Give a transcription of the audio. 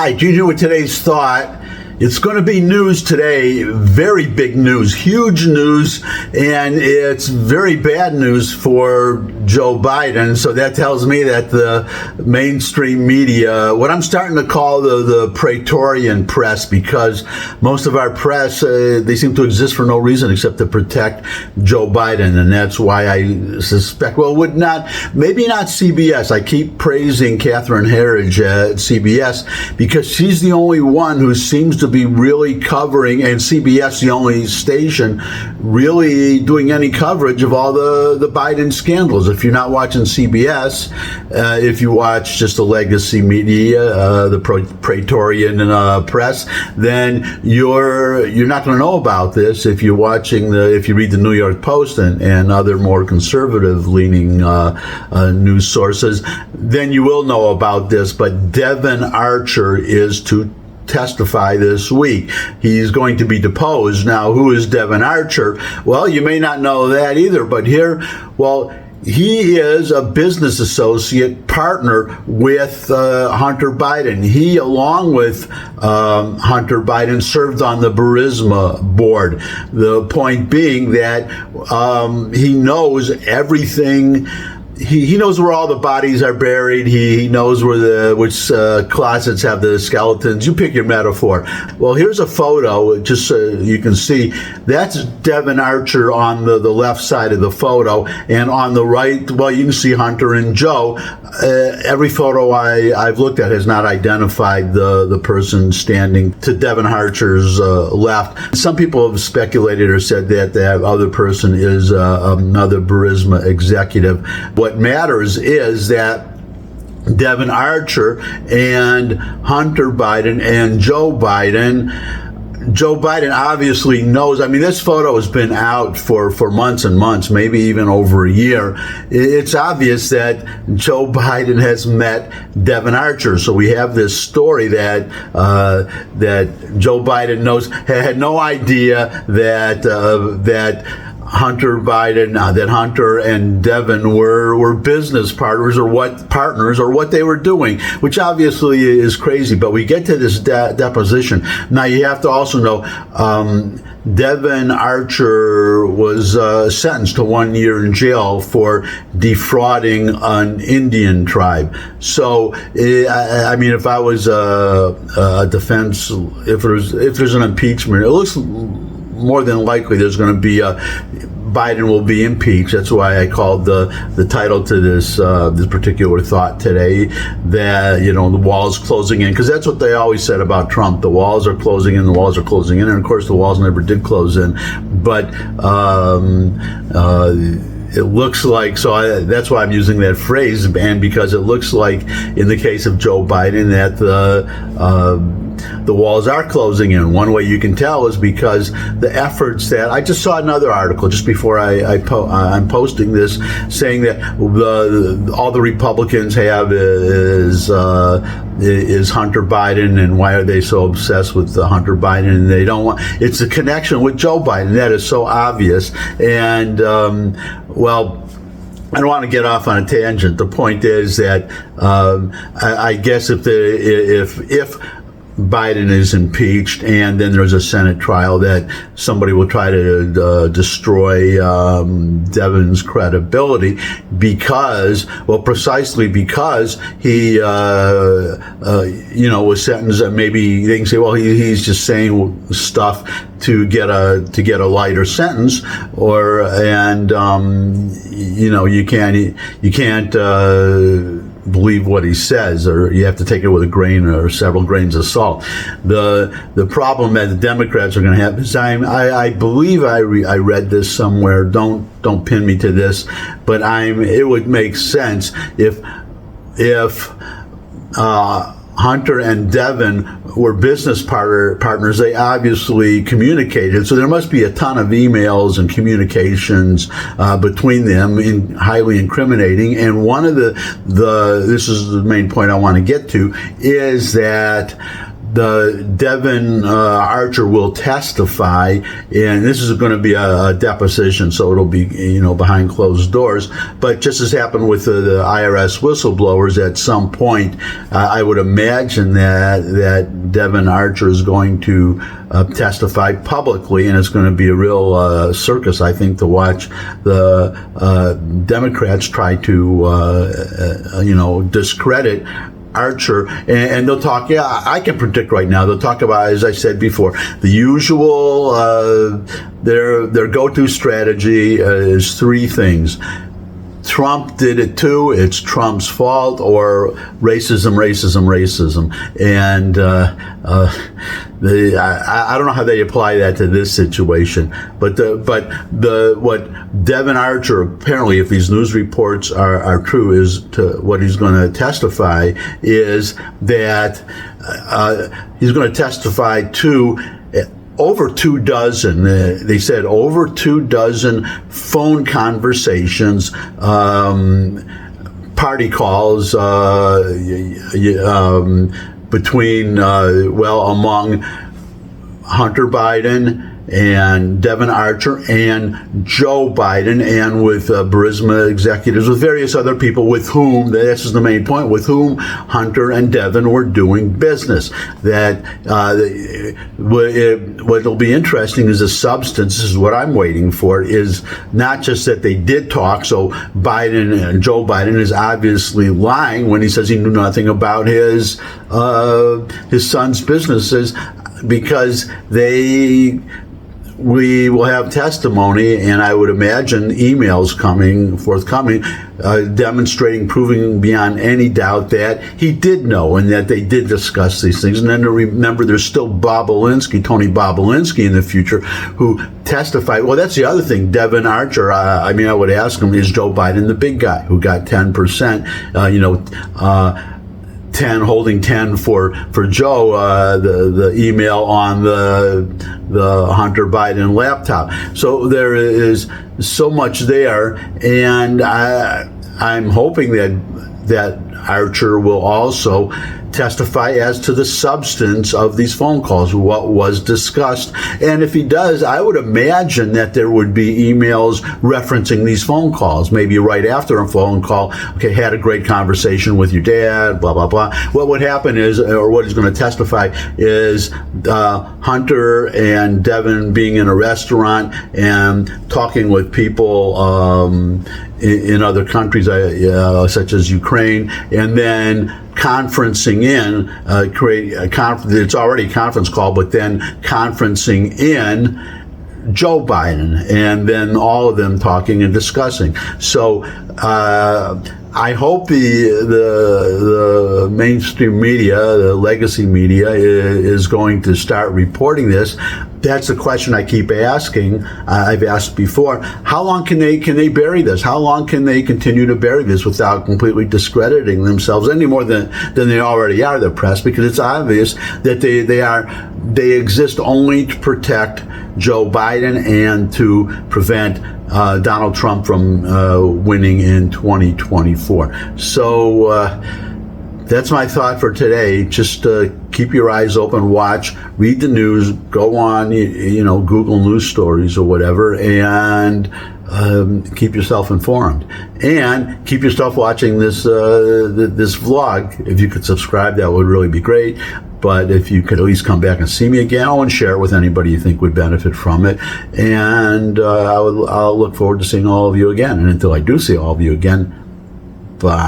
Hi, Junior with today's thought. It's going to be news today, very big news, huge news, and it's very bad news for Joe Biden. So that tells me that the mainstream media, what I'm starting to call the Praetorian press, because most of our press, they seem to exist for no reason except to protect Joe Biden. And that's why I suspect, maybe not CBS. I keep praising Catherine Herridge at CBS because she's the only one who seems to be really covering, and CBS the only station really doing any coverage of all the Biden scandals. If you're not watching CBS, if you watch just the legacy media, the Praetorian press, then you're not going to know about this. If you read the New York Post and other more conservative leaning news sources, then you will know about this. But Devon Archer is to testify this week. He's going to be deposed. Now, who is Devon Archer? Well, you may not know that either, but he is a business associate partner with Hunter Biden. He, along with Hunter Biden, served on the Burisma board. The point being that he knows everything. He knows where all the bodies are buried. He knows which closets have the skeletons. You pick your metaphor. Well, here's a photo, just so you can see. That's Devon Archer on the left side of the photo, and on the right, well, you can see Hunter and Joe. Every photo I've looked at has not identified the person standing to Devon Archer's left. Some people have speculated or said that that other person is another Burisma executive. What matters is that Devon Archer and Hunter Biden and Joe Biden obviously knows. I mean, this photo has been out for months and months, maybe even over a year. It's obvious that Joe Biden has met Devon Archer. So we have this story that Joe Biden had no idea that Hunter Biden, that Hunter and Devon were business partners or what they were doing, which obviously is crazy. But we get to this deposition. Now, you have to also know, Devon Archer was sentenced to 1 year in jail for defrauding an Indian tribe. So, I mean, if I was a defense, if there's an impeachment, it looks more than likely there's going to be Biden will be impeached. That's why I called the title to this particular thought today, that, the wall's closing in, because that's what they always said about Trump. The walls are closing in, and of course the walls never did close in. But it looks like, that's why I'm using that phrase, and because it looks like in the case of Joe Biden that the walls are closing in. One way you can tell is because the efforts that I just saw another article just before I'm posting this, saying that all the Republicans have is Hunter Biden, and why are they so obsessed with Hunter Biden? And they don't want, it's a connection with Joe Biden that is so obvious. And I don't want to get off on a tangent. The point is that I guess if Biden is impeached and then there's a Senate trial, that somebody will try to destroy Devon's credibility precisely because he was sentenced. Maybe they can say, well, he's just saying stuff to get a lighter sentence, you can't believe what he says, or you have to take it with a grain or several grains of salt. The problem that the Democrats are going to have is, I believe I read this somewhere. Don't pin me to this, but it would make sense if Hunter and Devon were business partners. They obviously communicated, so there must be a ton of emails and communications between them, highly incriminating. And one of this is the main point I want to get to, is that the Devon Archer will testify, and this is going to be a deposition, so it'll be behind closed doors. But just as happened with the IRS whistleblowers, at some point, I would imagine that Devon Archer is going to testify publicly, and it's going to be a real circus, I think, to watch the Democrats try to discredit Archer, and they'll talk. Yeah, I can predict right now. They'll talk about, as I said before, the usual. Their go-to strategy is three things. Trump did it too. It's Trump's fault, or racism. And I don't know how they apply that to this situation. But what Devon Archer, apparently, if these news reports are true, is to what he's going to testify is that he's going to testify to over 24, they said over 24 phone conversations, party calls between, among Hunter Biden and Devon Archer and Joe Biden, and with Burisma executives, with various other people with whom, this is the main point, with whom Hunter and Devon were doing business. That what will be interesting is the substance. This is what I'm waiting for, is not just that they did talk. So Biden and Joe Biden is obviously lying when he says he knew nothing about his son's businesses, because we will have testimony, and I would imagine emails forthcoming, demonstrating, proving beyond any doubt that he did know and that they did discuss these things. And then to remember, there's still Tony Bobolinsky in the future, who testified. Well, that's the other thing. Devon Archer, I would ask him, is Joe Biden the big guy who got 10%? 10 holding 10 for Joe, the email on the Hunter Biden laptop. So there is so much there, and I'm hoping that Archer will also testify as to the substance of these phone calls, what was discussed. And if he does, I would imagine that there would be emails referencing these phone calls, maybe right after a phone call. Okay, had a great conversation with your dad, blah, blah, blah. What would happen is, or what he's going to testify is, Hunter and Devon being in a restaurant and talking with people in other countries, such as Ukraine, and then conferencing in, it's already a conference call, but then conferencing in Joe Biden, and then all of them talking and discussing. So I hope the mainstream media, the legacy media, is going to start reporting this. That's the question I keep asking. I've asked before. How long can they bury this? How long can they continue to bury this without completely discrediting themselves any more than they already are, the press? Because it's obvious that they exist only to protect Joe Biden and to prevent Donald Trump from winning in 2024. So that's my thought for today. Just keep your eyes open, watch, read the news, go on, Google news stories or whatever, and keep yourself informed. And keep yourself watching this vlog. If you could subscribe, that would really be great. But if you could at least come back and see me again, and share it with anybody you think would benefit from it. And I'll look forward to seeing all of you again. And until I do see all of you again, bye.